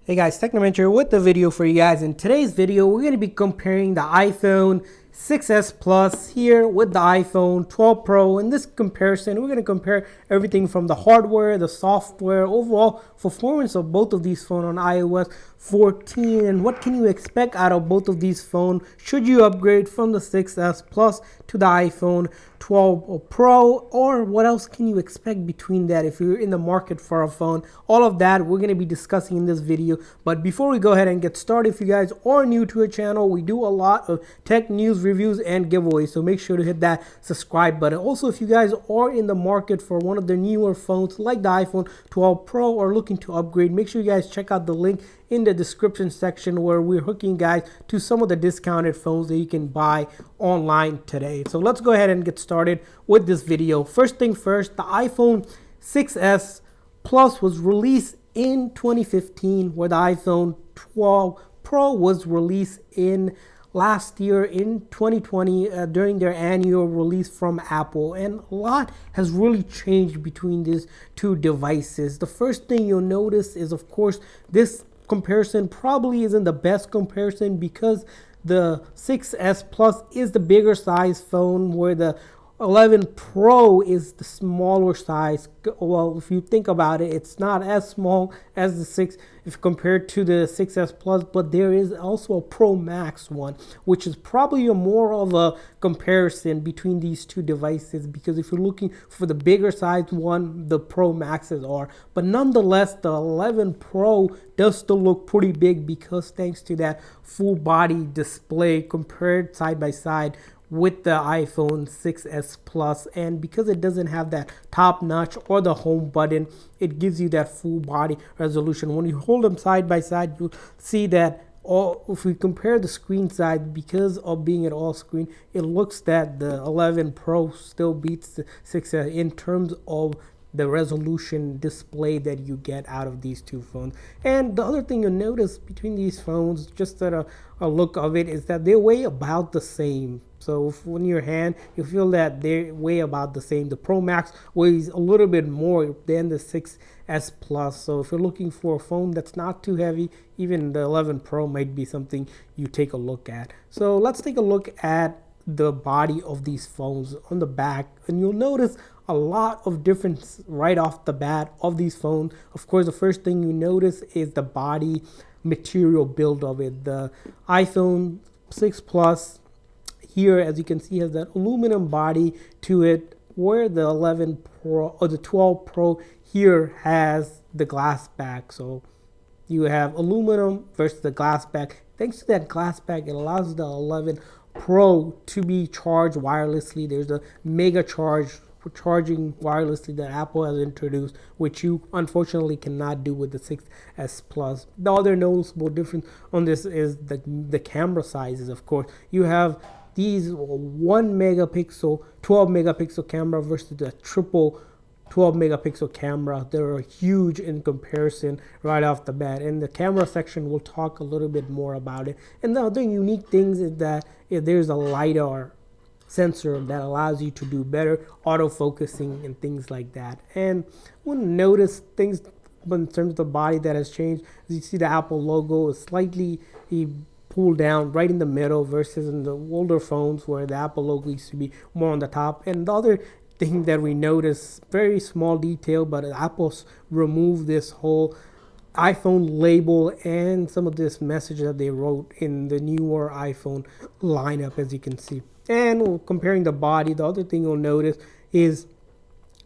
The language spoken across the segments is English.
Hey guys, Technoventure with the video for you guys. In today's video, we're going to be comparing the iPhone 6s Plus here with the iPhone 12 Pro. In this comparison, we're going to compare everything from the hardware, the software, overall performance of both of these phones on iOS 14, and what can you expect out of both of these phones should you upgrade from the 6s Plus to the iPhone 12 Pro, or what else can you expect between that if you're in the market for a phone. All of that we're going to be discussing in this video. But before we go ahead and get started, if you guys are new to our channel, we do a lot of tech news, reviews, and giveaways, so make sure to hit that subscribe button. Also, if you guys are in the market for one of the newer phones like the iPhone 12 Pro or looking to upgrade, make sure you guys check out the link in the description section where we're hooking guys to some of the discounted phones that you can buy online today. So let's go ahead and get started with this video. First thing first, the iPhone 6s Plus was released in 2015, where the iPhone 12 Pro was released in last year in 2020 during their annual release from Apple, and a lot has really changed between these two devices. The first thing you'll notice is, of course, this comparison probably isn't the best comparison because the 6s Plus is the bigger size phone, where the 11 Pro is the smaller size. Well, if you think about it, it's not as small as the 6 if compared to the 6s Plus, but there is also a Pro Max one, which is probably a more of a comparison between these two devices, because if you're looking for the bigger size one, the Pro Maxes are. But nonetheless, the 11 Pro does still look pretty big because thanks to that full body display compared side by side with the iPhone 6s Plus, and because it doesn't have that top notch or the home button, it gives you that full body resolution. When you hold them side by side, you'll see that if we compare the screen size, because of being an all screen, it looks that the 11 Pro still beats the 6s in terms of the resolution display that you get out of these two phones. And the other thing you'll notice between these phones, just at a look of it, is that they weigh about the same. So if in your hand, you feel that they weigh about the same. The Pro Max weighs a little bit more than the 6s Plus. So if you're looking for a phone that's not too heavy, even the 11 Pro might be something you take a look at. So let's take a look at the body of these phones on the back, and you'll notice a lot of difference right off the bat of these phones. Of course, the first thing you notice is the body material build of it. The iPhone 6 Plus here, as you can see, has that aluminum body to it, where the 11 Pro or the 12 Pro here has the glass back. So you have aluminum versus the glass back. Thanks to that glass back, it allows the 11 Pro to be charged wirelessly. There's a mega charge for charging wirelessly that Apple has introduced, which you unfortunately cannot do with the 6s Plus. The other noticeable difference on this is the camera sizes. Of course, you have these 1 megapixel 12 megapixel camera versus the triple 12 megapixel camera. They're huge in comparison right off the bat. In the camera section, we'll talk a little bit more about it. And the other unique things is that there's a LiDAR sensor that allows you to do better autofocusing and things like that. And when notice things in terms of the body that has changed, as you see, the Apple logo is slightly pulled down right in the middle versus in the older phones where the Apple logo used to be more on the top. And the other thing that we notice, very small detail, but Apple's removed this whole iPhone label and some of this message that they wrote in the newer iPhone lineup, as you can see. And comparing the body, the other thing you'll notice is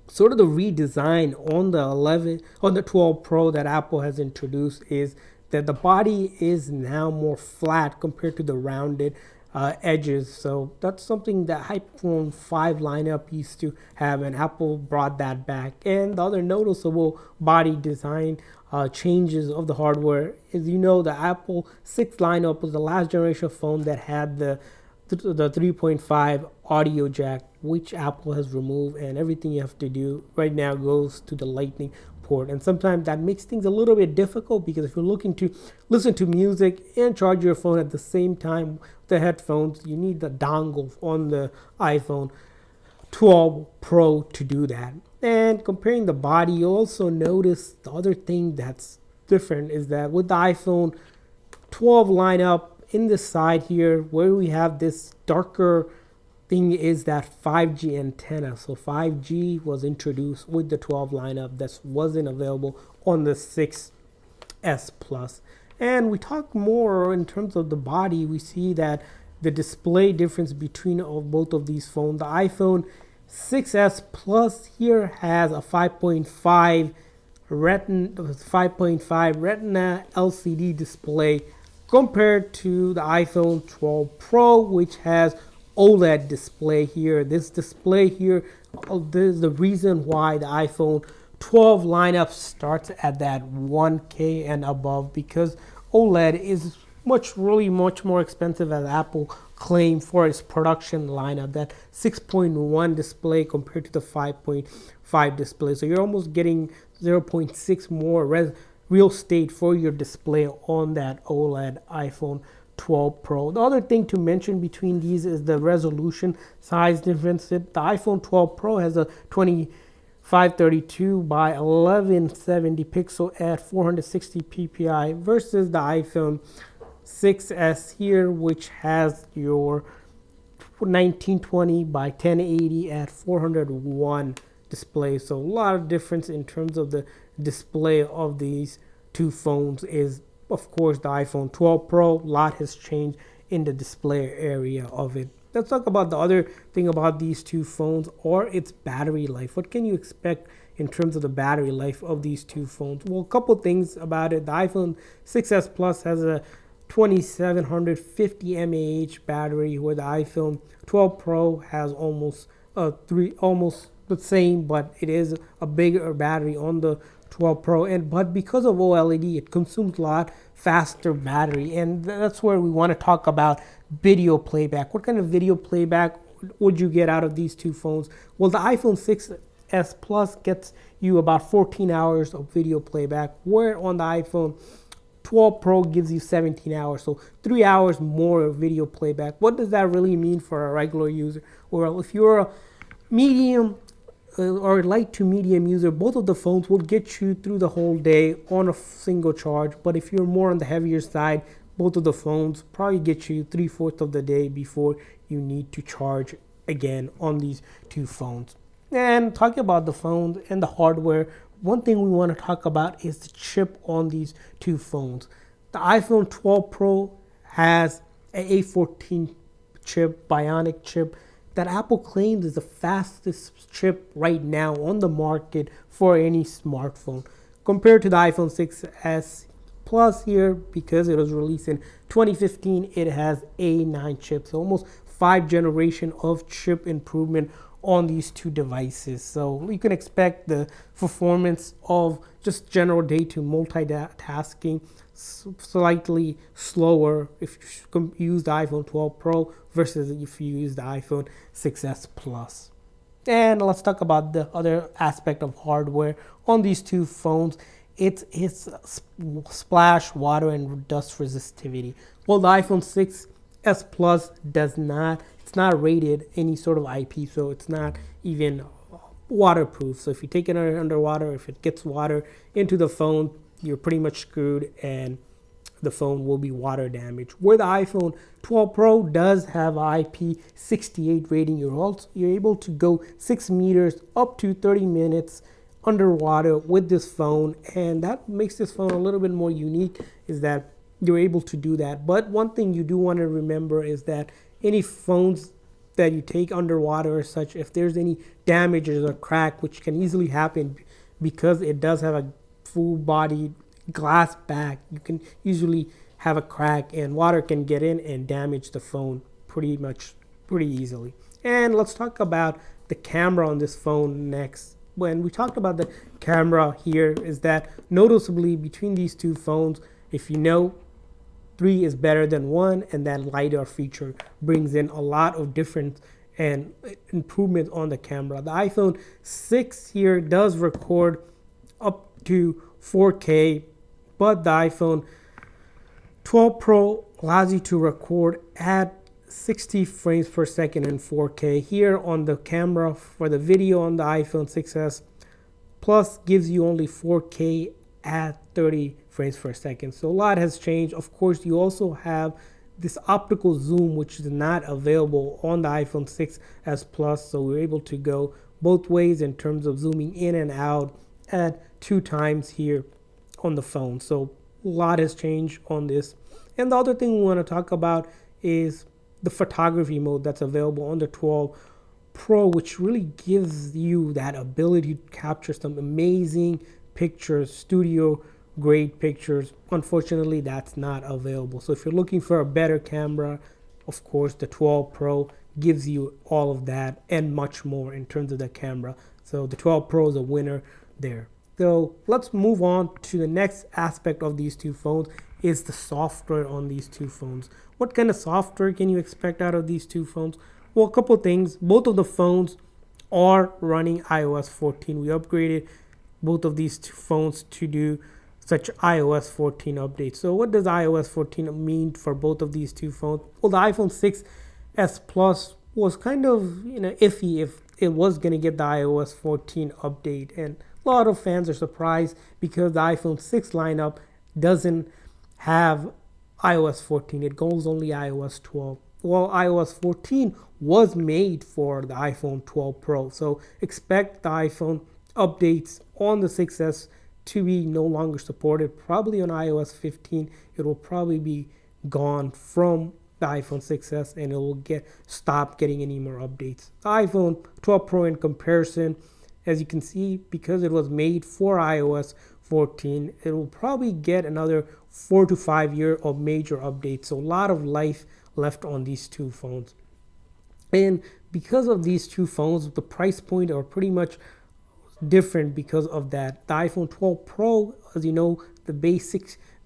sort of the redesign on the 12 Pro that Apple has introduced, is that the body is now more flat compared to the rounded edges. So that's something that iPhone 5 lineup used to have, and Apple brought that back. And the other noticeable body design changes of the hardware is, the Apple 6 lineup was the last generation phone that had the 3.5 audio jack, which Apple has removed, and everything you have to do right now goes to the Lightning port. And sometimes that makes things a little bit difficult, because if you're looking to listen to music and charge your phone at the same time with the headphones, you need the dongle on the iPhone 12 Pro to do that. And comparing the body, you'll also notice the other thing that's different is that with the iPhone 12 lineup in the side here, where we have this darker thing is that 5G antenna. So 5G was introduced with the 12 lineup that wasn't available on the 6S Plus. And we talk more in terms of the body. We see that the display difference between both of these phones. The iPhone 6S Plus here has a 5.5 Retina LCD display compared to the iPhone 12 Pro, which has OLED display here. This display here, this is the reason why the iPhone 12 lineup starts at that 1K and above, because OLED is much more expensive, as Apple claimed for its production lineup, that 6.1 display compared to the 5.5 display. So you're almost getting 0.6 more real estate for your display on that OLED iPhone 12 Pro. The other thing to mention between these is the resolution size difference. The iPhone 12 Pro has a 2532 by 1170 pixel at 460 ppi versus the iPhone 6S here, which has your 1920 by 1080 at 401 display. So a lot of difference in terms of the display of these two phones. Is of course the iPhone 12 Pro. A lot has changed in the display area of it. Let's talk about the other thing about these two phones, or its battery life. What can you expect in terms of the battery life of these two phones? Well, a couple things about it. The iPhone 6S Plus has a 2750 mAh battery, where the iPhone 12 Pro has almost the same, but it is a bigger battery on the 12 Pro. But because of OLED, it consumes a lot faster battery, and that's where we want to talk about video playback. What kind of video playback would you get out of these two phones? Well, the iPhone 6S Plus gets you about 14 hours of video playback, where on the iPhone 12 Pro gives you 17 hours, so 3 hours more of video playback. What does that really mean for a regular user? Well, if you're a medium or light to medium user, both of the phones will get you through the whole day on a single charge. But if you're more on the heavier side, both of the phones probably get you 3/4 of the day before you need to charge again on these two phones. And talking about the phones and the hardware, one thing we want to talk about is the chip on these two phones. The iPhone 12 Pro has an A14 chip, Bionic chip, that Apple claims is the fastest chip right now on the market for any smartphone, compared to the iPhone 6S Plus here. Because it was released in 2015, it has A9 chips, so almost 5 generation of chip improvement on these two devices. So you can expect the performance of just general day-to multitasking slightly slower if you use the iPhone 12 Pro versus if you use the iPhone 6S Plus. And let's talk about the other aspect of hardware on these two phones. It's splash, water, and dust resistivity. Well, the iPhone 6S Plus does not. It's not rated any sort of IP, so it's not even waterproof. So if you take it underwater, if it gets water into the phone, you're pretty much screwed, and the phone will be water damaged. Where the iPhone 12 Pro does have IP68 rating, you're able to go 6 meters up to 30 minutes underwater with this phone, and that makes this phone a little bit more unique, is that you're able to do that. But one thing you do want to remember is that any phones that you take underwater or such, if there's any damages or crack, which can easily happen because it does have a full body glass back, you can usually have a crack, and water can get in and damage the phone pretty easily. And let's talk about the camera on this phone next. When we talked about the camera here, is that noticeably between these two phones, if you know 3 is better than 1, and that LiDAR feature brings in a lot of difference and improvement on the camera. The iPhone 6 here does record up to 4K, but the iPhone 12 Pro allows you to record at 60 frames per second in 4K. Here on the camera for the video on the iPhone 6S Plus gives you only 4K at 30 frames per second. So a lot has changed. Of course, you also have this optical zoom, which is not available on the iPhone 6s Plus. So we're able to go both ways in terms of zooming in and out at 2 times here on the phone. So a lot has changed on this. And the other thing we want to talk about is the photography mode that's available on the 12 Pro, which really gives you that ability to capture some amazing pictures, studio grade pictures. Unfortunately, that's not available. So if you're looking for a better camera, of course, the 12 Pro gives you all of that and much more in terms of the camera. So the 12 Pro is a winner there. So let's move on to the next aspect of these two phones is the software on these two phones. What kind of software can you expect out of these two phones? Well, a couple things. Both of the phones are running iOS 14. We upgraded both of these two phones to do such iOS 14 updates. So what does iOS 14 mean for both of these two phones? Well, the iPhone 6s Plus was kind of iffy if it was going to get the iOS 14 update, and a lot of fans are surprised because the iPhone 6 lineup doesn't have iOS 14. It goes only iOS 12. Well, iOS 14 was made for the iPhone 12 Pro. So expect the iPhone updates on the 6S to be no longer supported. Probably on iOS 15, it will probably be gone from the iPhone 6S and it will stop getting any more updates. The iPhone 12 Pro in comparison, as you can see, because it was made for iOS 14, it will probably get another 4 to 5 years of major updates. So a lot of life left on these two phones. And because of these two phones, the price point are pretty much different because of that. The iPhone 12 Pro, as you know, the base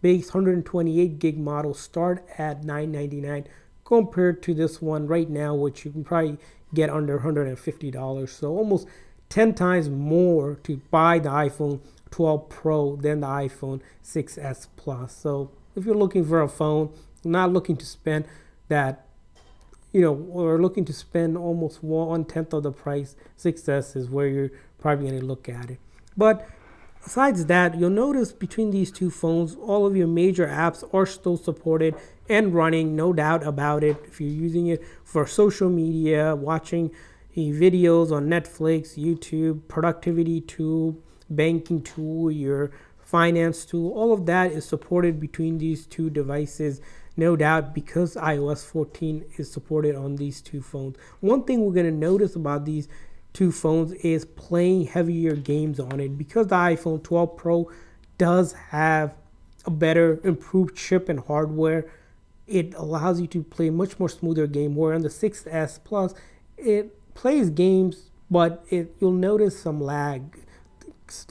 128 gig model start at $999 compared to this one right now, which you can probably get under $150. So almost 10 times more to buy the iPhone 12 Pro than the iPhone 6s Plus. So if you're looking for a phone, not looking to spend that, or looking to spend almost 1/10 of the price, 6s is where you're probably going to look at it. But besides that, you'll notice between these two phones, all of your major apps are still supported and running, no doubt about it. If you're using it for social media, watching videos on Netflix, YouTube, productivity tool, banking tool, your finance tool, all of that is supported between these two devices, no doubt, because iOS 14 is supported on these two phones. One thing we're going to notice about these two phones is playing heavier games on it, because the iPhone 12 Pro does have a better improved chip and hardware. It allows you to play much more smoother game, where on the 6s Plus it plays games, but you'll notice some lag.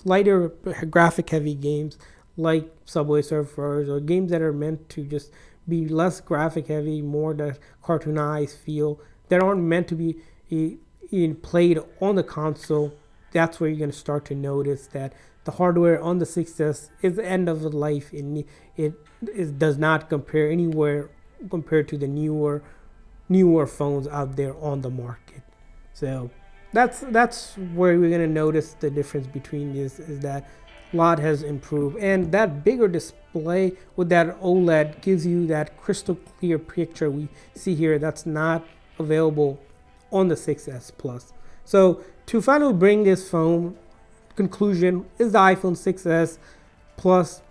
Lighter graphic heavy games like Subway Surfers, or games that are meant to just be less graphic heavy, more the cartoonized feel, that aren't meant to be played on the console. That's where you're going to start to notice that the hardware on the 6s is the end of the life, and it does not compare anywhere compared to the newer phones out there on the market. So that's where we're going to notice the difference between this, is that a lot has improved, and that bigger display with that OLED gives you that crystal clear picture we see here that's not available on the 6s Plus. So to finally bring this phone conclusion, is the iPhone 6s Plus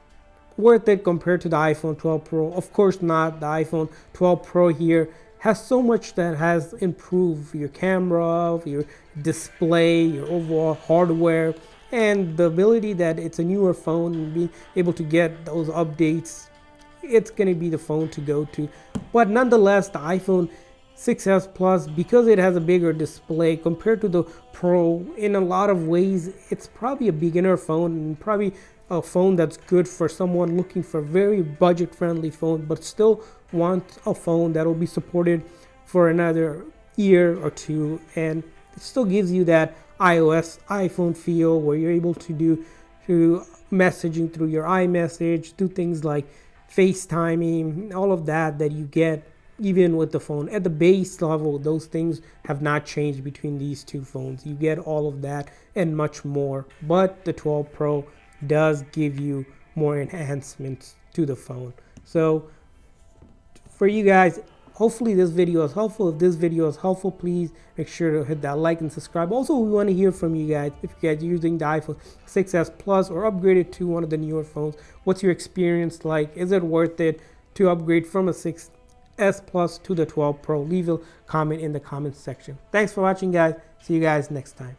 worth it compared to the iPhone 12 Pro? Of course not. The iPhone 12 Pro here has so much that has improved your camera, your display, your overall hardware, and the ability that it's a newer phone and being able to get those updates. It's going to be the phone to go to. But nonetheless, the iPhone 6s Plus, because it has a bigger display compared to the Pro, in a lot of ways, it's probably a beginner phone, and probably a phone that's good for someone looking for a very budget-friendly phone, but still wants a phone that will be supported for another year or two, and it still gives you that iOS iPhone feel, where you're able to do messaging through your iMessage, do things like FaceTiming, all of that you get even with the phone. At the base level, those things have not changed between these two phones. You get all of that and much more, but the 12 Pro does give you more enhancements to the phone. So for you guys, hopefully this video is helpful. If this video is helpful, please make sure to hit that like and subscribe. Also, we want to hear from you guys. If you guys are using the iPhone 6s Plus or upgraded to one of the newer phones, what's your experience like? Is it worth it to upgrade from a 6s Plus to the 12 Pro? Leave a comment in the comments section. Thanks for watching, guys. See you guys next time.